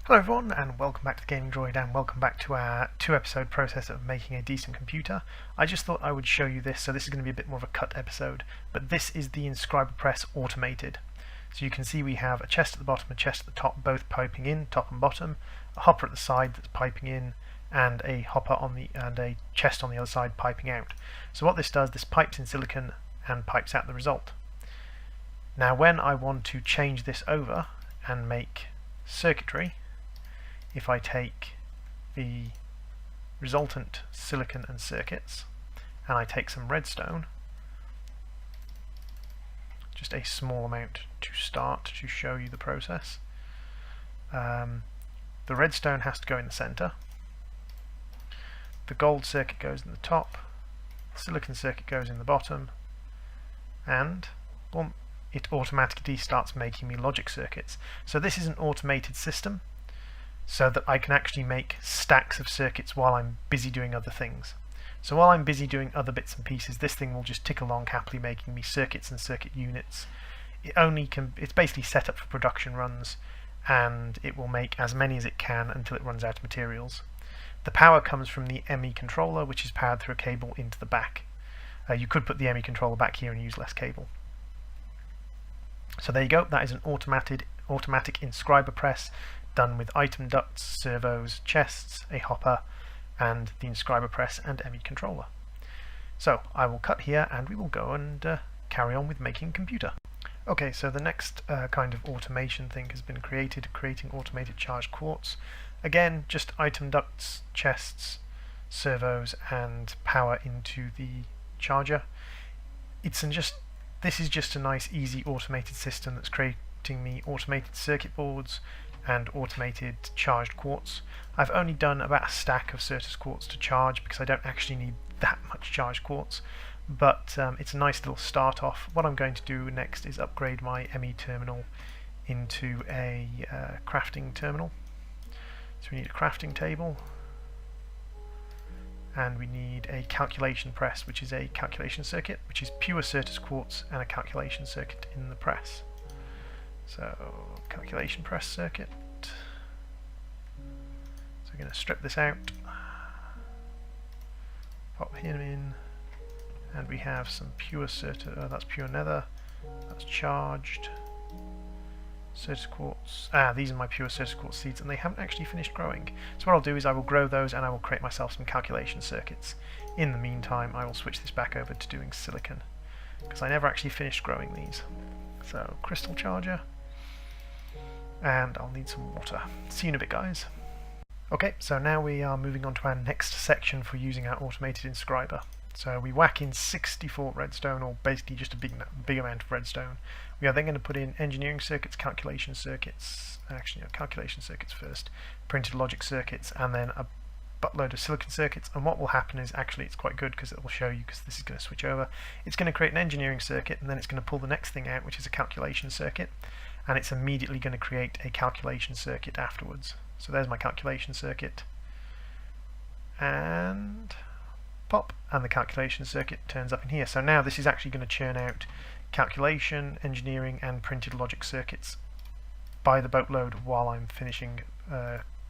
Hello everyone, and welcome back to Gaming Droid, and welcome back to our 2-episode process of making a decent computer. I just thought I would show you this, so this is going to be a bit more of a cut episode, but this is the inscriber press automated. So you can see we have a chest at the bottom, a chest at the top, both piping in, top and bottom, a hopper at the side that's piping in, and a hopper on the and a chest on the other side piping out. So what this does, this pipes in silicon and pipes out the result. Now when I want to change this over and make circuitry, if I take the resultant silicon and circuits and I take some redstone, just a small amount to start to show you the process. The redstone has to go in the center, the gold circuit goes in the top, the silicon circuit goes in the bottom, and boom, it automatically starts making me logic circuits. So this is an automated system, so that I can actually make stacks of circuits while I'm busy doing other things. So while I'm busy doing other bits and pieces, this thing will just tick along happily, making me circuits and circuit units. It's basically set up for production runs, and it will make as many as it can until it runs out of materials. The power comes from the ME controller, which is powered through a cable into the back. You could put the ME controller back here and use less cable. So there you go, that is an automatic inscriber press, done with item ducts, servos, chests, a hopper, and the inscriber press and ME controller. So I will cut here and we will go and carry on with making a computer. Okay, so the next kind of automation thing has been created, creating automated charged quartz. Again, just item ducts, chests, servos, and power into the charger. This is just a nice, easy automated system that's creating me automated circuit boards and automated charged quartz. I've only done about a stack of Certus quartz to charge because I don't actually need that much charged quartz, but it's a nice little start off. What I'm going to do next is upgrade my ME terminal into a crafting terminal. So we need a crafting table, and we need a calculation press, which is a calculation circuit, which is pure Certus quartz and a calculation circuit in the press. So, calculation press circuit. So we're going to strip this out, pop him in, and we have some pure Certus, that's pure nether, that's charged, Certus quartz. These are my pure Certus quartz seeds, and they haven't actually finished growing. So what I'll do is I will grow those and I will create myself some calculation circuits. In the meantime, I will switch this back over to doing silicon, because I never actually finished growing these. So, crystal charger. And I'll need some water. See you in a bit, guys. Okay, so now we are moving on to our next section for using our automated inscriber. So we whack in 64 redstone, or basically just a big amount of redstone. We are then going to put in engineering circuits, calculation circuits, calculation circuits first, printed logic circuits, and then a buttload of silicon circuits. And what will happen is, actually it's quite good because it will show you, because this is going to switch over. It's going to create an engineering circuit, and then it's going to pull the next thing out, which is a calculation circuit. And it's immediately going to create a calculation circuit afterwards. So there's my calculation circuit, and pop, and the calculation circuit turns up in here. So now this is actually going to churn out calculation, engineering, and printed logic circuits by the boatload while I'm finishing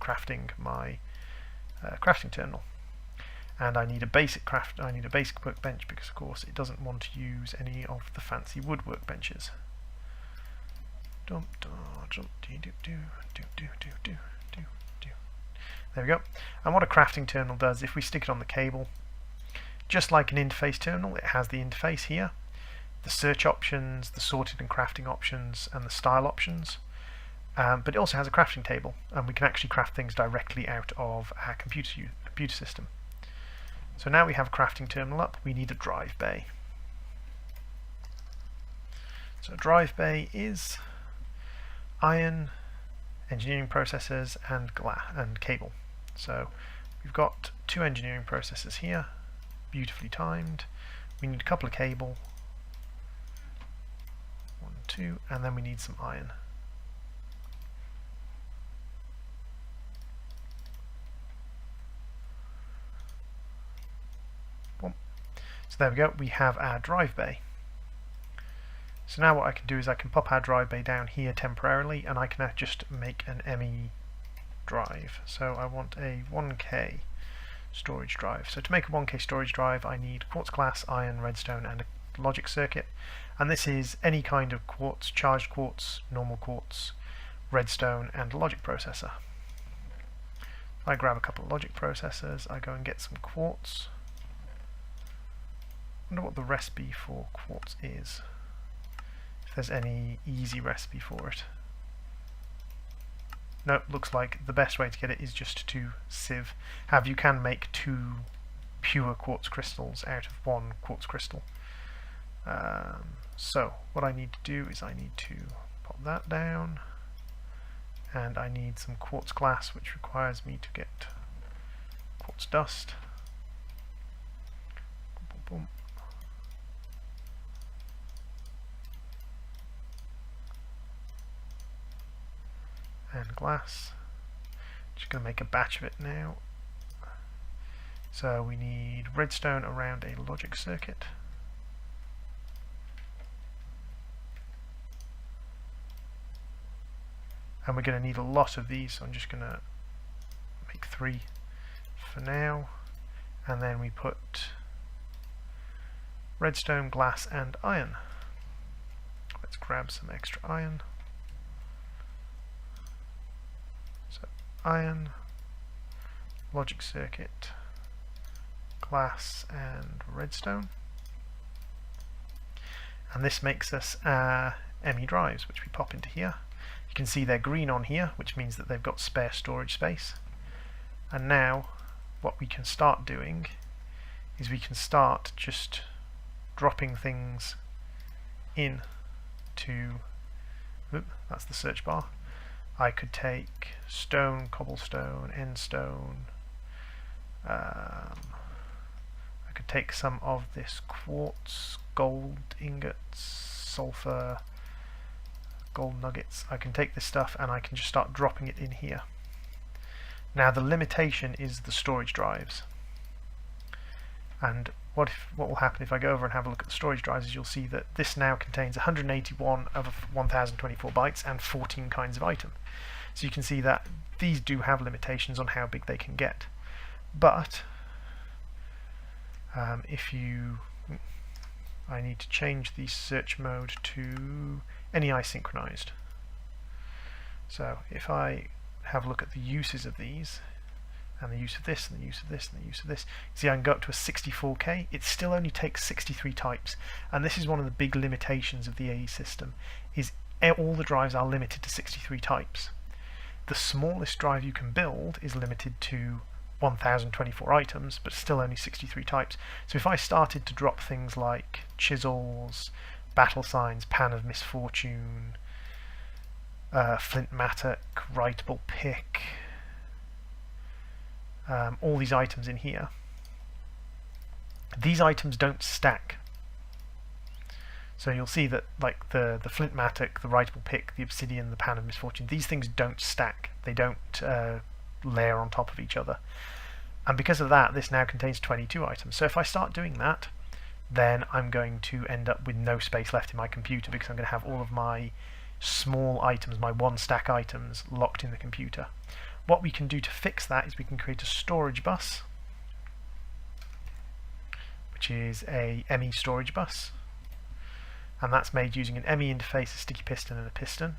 crafting my crafting terminal. And I need a basic workbench because, of course, it doesn't want to use any of the fancy wood workbenches. There we go. And what a crafting terminal does, if we stick it on the cable, just like an interface terminal, it has the interface here, the search options, the sorted and crafting options, and the style options. But it also has a crafting table, and we can actually craft things directly out of our computer system. So now we have a crafting terminal up, we need a drive bay. So a drive bay is iron, engineering processors, and cable. So we've got 2 engineering processors here, beautifully timed. We need a couple of cable, 1, 2, and then we need some iron. Boom. So there we go, we have our drive bay. So now what I can do is I can pop our drive bay down here temporarily, and I can just make an ME drive. So I want a 1K storage drive. So to make a 1K storage drive, I need quartz glass, iron, redstone, and a logic circuit. And this is any kind of quartz, charged quartz, normal quartz, redstone, and a logic processor. I grab a couple of logic processors, I go and get some quartz. I wonder what the recipe for quartz is, if there's any easy recipe for it. No, looks like the best way to get it is just to sieve. However, you can make 2 pure quartz crystals out of 1 quartz crystal. So what I need to do is I need to pop that down, and I need some quartz glass, which requires me to get quartz dust. Boom, boom, boom. And glass. Just going to make a batch of it now. So we need redstone around a logic circuit. And we're going to need a lot of these, so I'm just going to make 3 for now. And then we put redstone, glass, and iron. Let's grab some extra iron. So iron, logic circuit, glass, and redstone. And this makes us our ME drives, which we pop into here. You can see they're green on here, which means that they've got spare storage space. And now what we can start doing is we can start just dropping things in to, that's the search bar. I could take stone, cobblestone, endstone. I could take some of this quartz, gold ingots, sulfur, gold nuggets. I can take this stuff and I can just start dropping it in here. Now the limitation is the storage drives. And what will happen if I go over and have a look at the storage drives is you'll see that this now contains 181 of 1024 bytes and 14 kinds of item. So you can see that these do have limitations on how big they can get. But I need to change the search mode to NEI synchronized. So if I have a look at the uses of these, and the use of this, and the use of this, and the use of this, see I can go up to a 64K. It still only takes 63 types, and this is one of the big limitations of the AE system, is all the drives are limited to 63 types. The smallest drive you can build is limited to 1024 items, but still only 63 types. So if I started to drop things like chisels, battle signs, pan of misfortune, flint mattock, writable pick, all these items in here, these items don't stack. So you'll see that like the flint mattock, the writable pick, the obsidian, the pan of misfortune, these things don't stack. They don't layer on top of each other. And because of that, this now contains 22 items. So if I start doing that, then I'm going to end up with no space left in my computer, because I'm going to have all of my small items, my 1-stack items, locked in the computer. What we can do to fix that is we can create a storage bus, which is a ME storage bus, and that's made using an ME interface, a sticky piston, and a piston,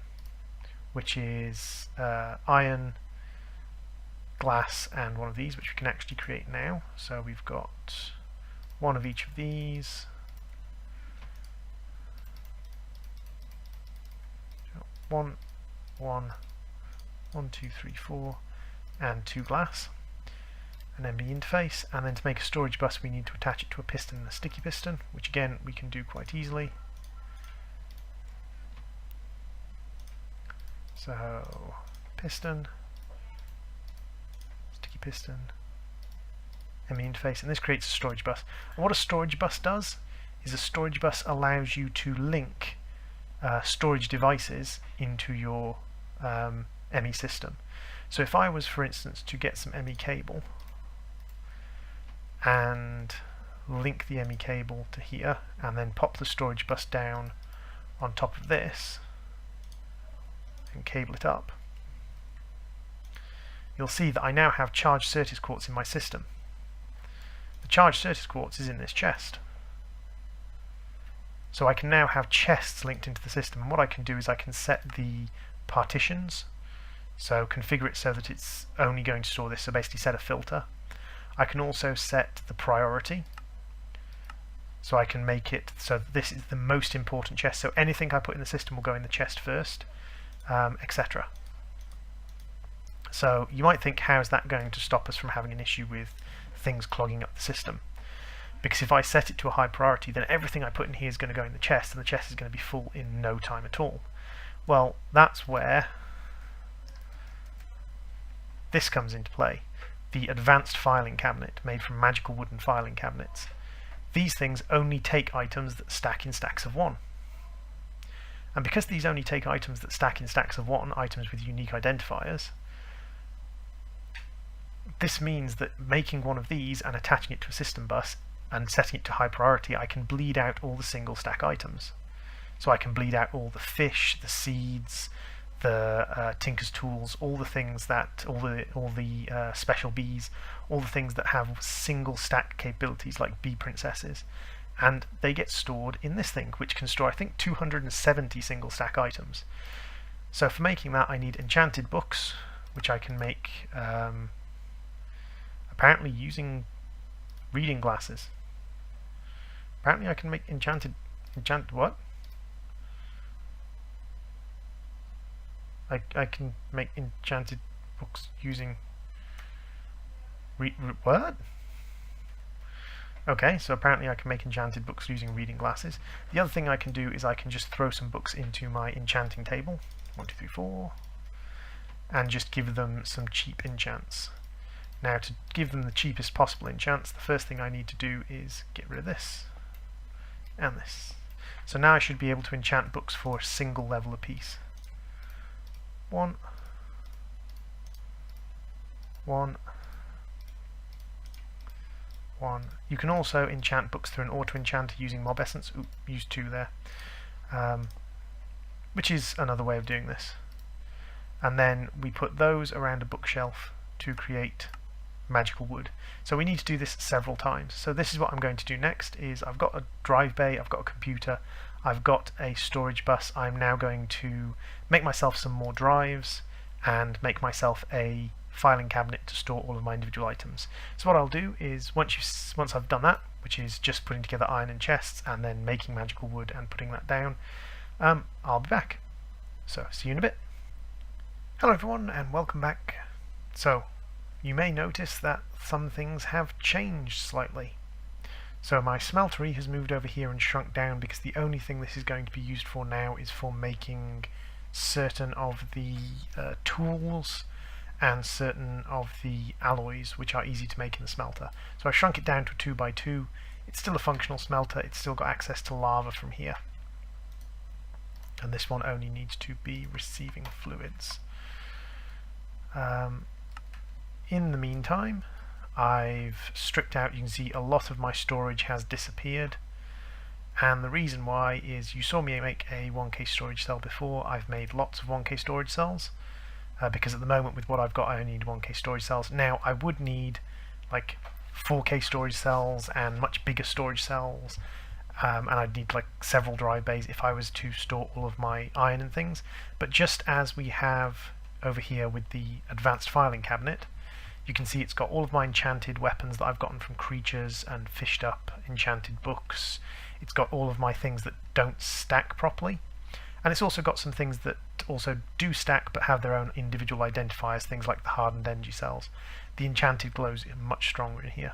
which is iron, glass, and one of these, which we can actually create now. So we've got one of each of these, one, 2, 3, 4, and 2 glass, an ME interface, and then to make a storage bus we need to attach it to a piston and a sticky piston, which again we can do quite easily. So piston, sticky piston, ME interface, and this creates a storage bus. And what a storage bus does is a storage bus allows you to link storage devices into your ME system. So if I was, for instance, to get some ME cable and link the ME cable to here and then pop the storage bus down on top of this and cable it up, you'll see that I now have charged Certis quartz in my system. The charged Certis quartz is in this chest. So I can now have chests linked into the system, and what I can do is I can set the partitions, so configure it so that it's only going to store this, so basically set a filter. I can also set the priority, so I can make it so that this is the most important chest, so anything I put in the system will go in the chest first, etc. So you might think, how is that going to stop us from having an issue with things clogging up the system? Because if I set it to a high priority, then everything I put in here is going to go in the chest, and the chest is going to be full in no time at all. Well, that's where this comes into play. The advanced filing cabinet, made from magical wooden filing cabinets. These things only take items that stack in stacks of 1. And because these only take items that stack in stacks of 1, items with unique identifiers, this means that making one of these and attaching it to a system bus and setting it to high priority, I can bleed out all the single stack items. So I can bleed out all the fish, the seeds, the tinker's tools, all the things that, all the special bees, all the things that have single stack capabilities like bee princesses, and they get stored in this thing, which can store, I think, 270 single stack items. So for making that, I need enchanted books, which I can make apparently using reading glasses. Apparently I can make enchanted what? I can make enchanted books using what? Okay, so apparently I can make enchanted books using reading glasses. The other thing I can do is I can just throw some books into my enchanting table, 1, 2, 3, 4, and just give them some cheap enchants. Now, to give them the cheapest possible enchants, the first thing I need to do is get rid of this and this. So now I should be able to enchant books for a single level apiece. 1, 1, 1. You can also enchant books through an auto-enchanter using mob essence. Oop, used 2 there. Which is another way of doing this. And then we put those around a bookshelf to create magical wood. So we need to do this several times. So this is what I'm going to do next. Is I've got a drive bay, I've got a computer, I've got a storage bus. I'm now going to make myself some more drives and make myself a filing cabinet to store all of my individual items. So what I'll do is once I've done that, which is just putting together iron and chests and then making magical wood and putting that down, I'll be back. So see you in a bit. Hello everyone and welcome back. So you may notice that some things have changed slightly. So my smeltery has moved over here and shrunk down because the only thing this is going to be used for now is for making certain of the tools and certain of the alloys which are easy to make in the smelter. So I shrunk it down to 2x2. It's still a functional smelter, it's still got access to lava from here. And this one only needs to be receiving fluids. In the meantime, I've stripped out, you can see a lot of my storage has disappeared, and the reason why is you saw me make a 1K storage cell before. I've made lots of 1K storage cells because at the moment with what I've got I only need 1K storage cells. Now I would need like 4K storage cells and much bigger storage cells, and I'd need like several drive bays if I was to store all of my iron and things, but just as we have over here with the advanced filing cabinet, you can see it's got all of my enchanted weapons that I've gotten from creatures and fished up enchanted books. It's got all of my things that don't stack properly, and it's also got some things that also do stack but have their own individual identifiers, things like the hardened energy cells. The enchanted glows are much stronger in here.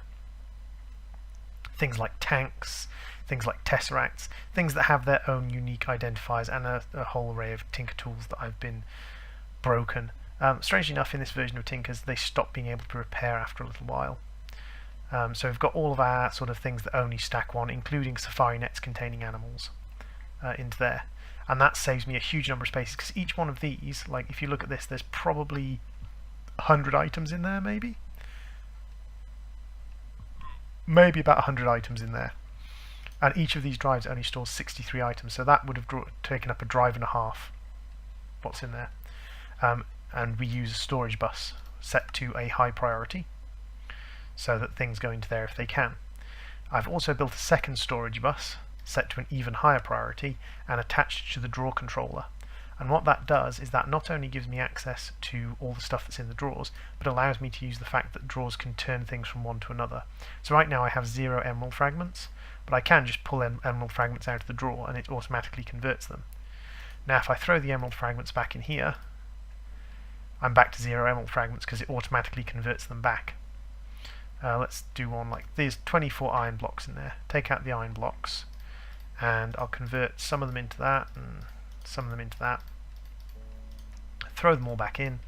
Things like tanks, things like tesseracts, things that have their own unique identifiers, and a whole array of tinker tools that I've been broken. Strangely enough, in this version of Tinkers, they stop being able to repair after a little while. So we've got all of our sort of things that only stack 1, including safari nets containing animals, into there. And that saves me a huge number of spaces, because each one of these, like if you look at this, there's probably 100 items in there, maybe? Maybe about 100 items in there. And each of these drives only stores 63 items, so that would have taken up a drive and a half, what's in there. And we use a storage bus set to a high priority so that things go into there if they can. I've also built a second storage bus set to an even higher priority and attached it to the drawer controller. And what that does is that not only gives me access to all the stuff that's in the drawers, but allows me to use the fact that drawers can turn things from one to another. So right now I have 0 emerald fragments, but I can just pull emerald fragments out of the drawer and it automatically converts them. Now if I throw the emerald fragments back in here, I'm back to 0 emerald fragments because it automatically converts them back. Let's do one like there's 24 iron blocks in there. Take out the iron blocks and I'll convert some of them into that and some of them into that. Throw them all back in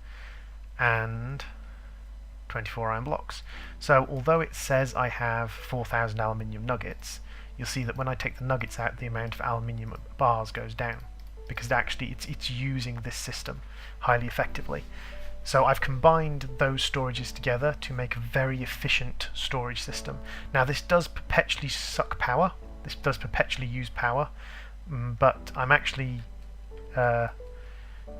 and 24 iron blocks. So although it says I have 4,000 aluminium nuggets, you'll see that when I take the nuggets out, the amount of aluminium bars goes down because actually it's using this system highly effectively. So I've combined those storages together to make a very efficient storage system. Now this does perpetually suck power, this does perpetually use power, but I'm actually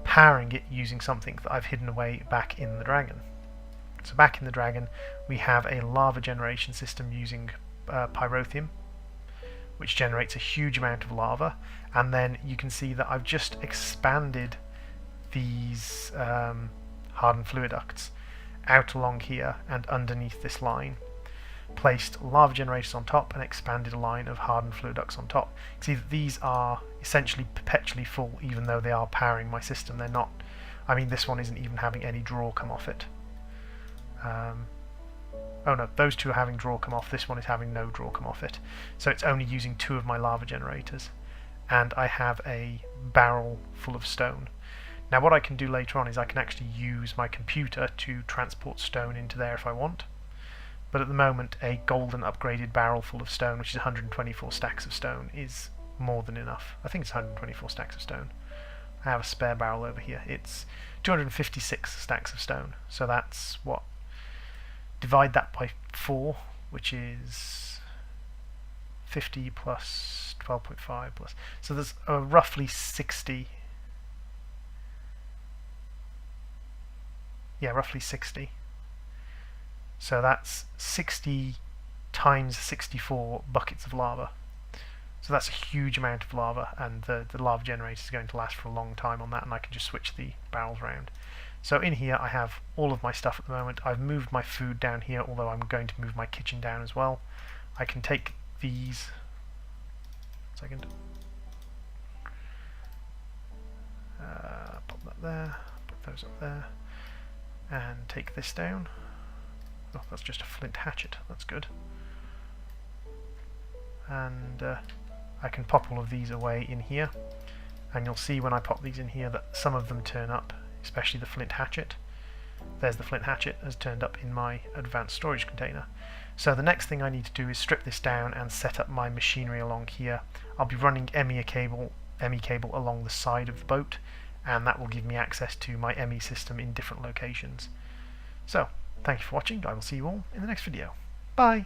powering it using something that I've hidden away back in the Dragon. So back in the Dragon we have a lava generation system using pyrotheum, which generates a huge amount of lava, and then you can see that I've just expanded these hardened fluid ducts out along here and underneath this line, placed lava generators on top and expanded a line of hardened fluid ducts on top. You can see that these are essentially perpetually full even though they are powering my system. They're not, I mean this one isn't even having any draw come off it. Oh no, those two are having draw come off, this one is having no draw come off it. So it's only using 2 of my lava generators. And I have a barrel full of stone. Now what I can do later on is I can actually use my computer to transport stone into there if I want. But at the moment a golden upgraded barrel full of stone, which is 124 stacks of stone, is more than enough. I think it's 124 stacks of stone. I have a spare barrel over here. It's 256 stacks of stone. So that's what? Divide that by 4, which is 50 plus 12.5 plus. So there's roughly 60. Yeah, roughly 60. So that's 60 times 64 buckets of lava. So that's a huge amount of lava, and the lava generator is going to last for a long time on that, and I can just switch the barrels around. So in here I have all of my stuff at the moment. I've moved my food down here, although I'm going to move my kitchen down as well. I can take these... Second. Pop that there, put those up there, and take this down. Oh, that's just a flint hatchet, that's good. And I can pop all of these away in here, and you'll see when I pop these in here that some of them turn up, especially the flint hatchet. There's the flint hatchet has turned up in my advanced storage container. So the next thing I need to do is strip this down and set up my machinery along here. I'll be running ME cable along the side of the boat, and that will give me access to my ME system in different locations. So, thank you for watching. I will see you all in the next video. Bye!